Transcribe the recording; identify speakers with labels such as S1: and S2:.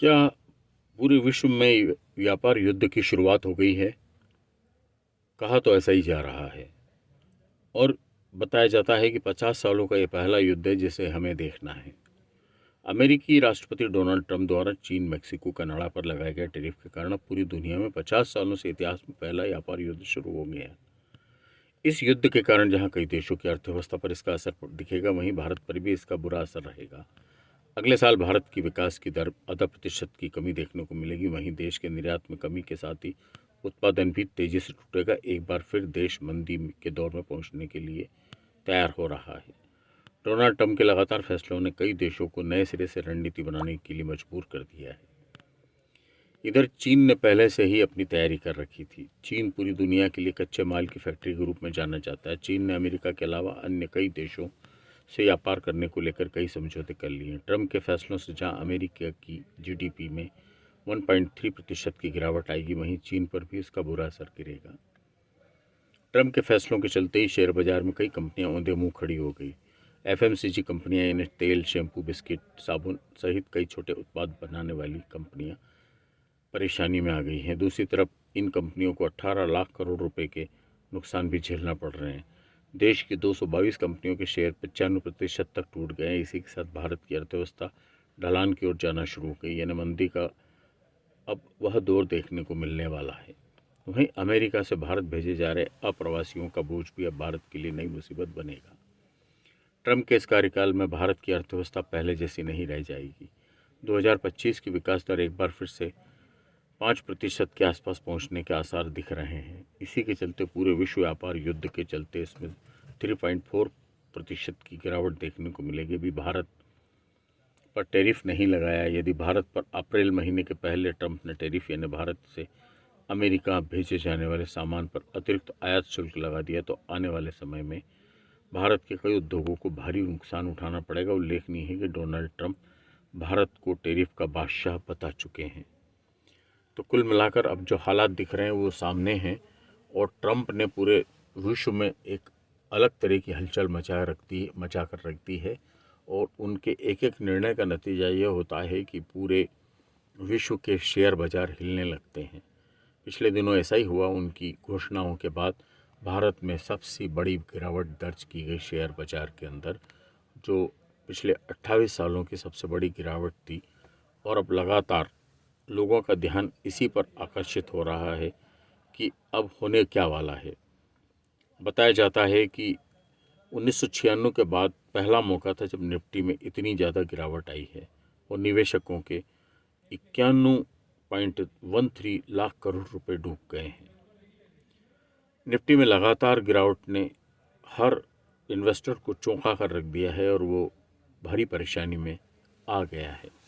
S1: क्या पूरे विश्व में व्यापार युद्ध की शुरुआत हो गई है? कहा तो ऐसा ही जा रहा है और बताया जाता है कि 50 सालों का ये पहला युद्ध है जिसे हमें देखना है। अमेरिकी राष्ट्रपति डोनाल्ड ट्रंप द्वारा चीन मैक्सिको कनाडा पर लगाए गए टैरिफ के कारण अब पूरी दुनिया में 50 सालों से इतिहास में पहला व्यापार युद्ध शुरू हो गया है। इस युद्ध के कारण जहां कई देशों की अर्थव्यवस्था पर इसका असर दिखेगा, वहीं भारत पर भी इसका बुरा असर रहेगा। अगले साल भारत की विकास की दर आधा प्रतिशत की कमी देखने को मिलेगी। वहीं देश के निर्यात में कमी के साथ ही उत्पादन भी तेजी से टूटेगा। एक बार फिर देश मंदी के दौर में पहुंचने के लिए तैयार हो रहा है। डोनाल्ड ट्रंप के लगातार फैसलों ने कई देशों को नए सिरे से रणनीति बनाने के लिए मजबूर कर दिया है। इधर चीन ने पहले से ही अपनी तैयारी कर रखी थी। चीन पूरी दुनिया के लिए कच्चे माल की फैक्ट्री के रूप में जाना जाता है। चीन ने अमेरिका के अलावा अन्य कई देशों से व्यापार करने को लेकर कई समझौते कर लिए हैं। ट्रंप के फैसलों से जहां अमेरिका की जीडीपी में 1.3% की गिरावट आएगी, वहीं चीन पर भी इसका बुरा असर गिरेगा। ट्रंप के फैसलों के चलते ही शेयर बाजार में कई कंपनियां औंधे मुंह खड़ी हो गई। एफएमसीजी कंपनियां, यानी तेल, शैम्पू, बिस्किट, साबुन सहित कई छोटे उत्पाद बनाने वाली कंपनियां परेशानी में आ गई हैं। दूसरी तरफ इन कंपनियों को 18 लाख करोड़ रुपए के नुकसान भी झेलना पड़ रहे हैं। देश की 222 कंपनियों के शेयर 95% तक टूट गए हैं। इसी के साथ भारत की अर्थव्यवस्था ढलान की ओर जाना शुरू हो गई, यानी मंदी का अब वह दौर देखने को मिलने वाला है। वहीं अमेरिका से भारत भेजे जा रहे अप्रवासियों का बोझ भी अब भारत के लिए नई मुसीबत बनेगा। ट्रंप के इस कार्यकाल में भारत की अर्थव्यवस्था पहले जैसी नहीं रह जाएगी। 2025 की विकास दर एक बार फिर से 5% के आसपास पहुंचने के आसार दिख रहे हैं। इसी के चलते पूरे विश्व व्यापार युद्ध के चलते इसमें 3.4% की गिरावट देखने को मिलेगी। अभी भारत पर टैरिफ नहीं लगाया। यदि भारत पर अप्रैल महीने के पहले ट्रंप ने टैरिफ यानी भारत से अमेरिका भेजे जाने वाले सामान पर अतिरिक्त आयात शुल्क लगा दिया, तो आने वाले समय में भारत के कई उद्योगों को भारी नुकसान उठाना पड़ेगा। उल्लेखनीय है कि डोनाल्ड ट्रंप भारत को टैरिफ का बादशाह बता चुके हैं। तो कुल मिलाकर अब जो हालात दिख रहे हैं वो सामने हैं और ट्रंप ने पूरे विश्व में एक अलग तरह की हलचल मचा कर रख दी है। और उनके एक एक निर्णय का नतीजा ये होता है कि पूरे विश्व के शेयर बाजार हिलने लगते हैं। पिछले दिनों ऐसा ही हुआ। उनकी घोषणाओं के बाद भारत में सबसे बड़ी गिरावट दर्ज की गई शेयर बाजार के अंदर, जो पिछले 28 सालों की सबसे बड़ी गिरावट थी। और अब लगातार लोगों का ध्यान इसी पर आकर्षित हो रहा है कि अब होने क्या वाला है। बताया जाता है कि 1996 के बाद पहला मौका था जब निफ्टी में इतनी ज़्यादा गिरावट आई है और निवेशकों के 91.13 लाख करोड़ रुपए डूब गए हैं। निफ्टी में लगातार गिरावट ने हर इन्वेस्टर को चौंका कर रख दिया है और वो भारी परेशानी में आ गया है।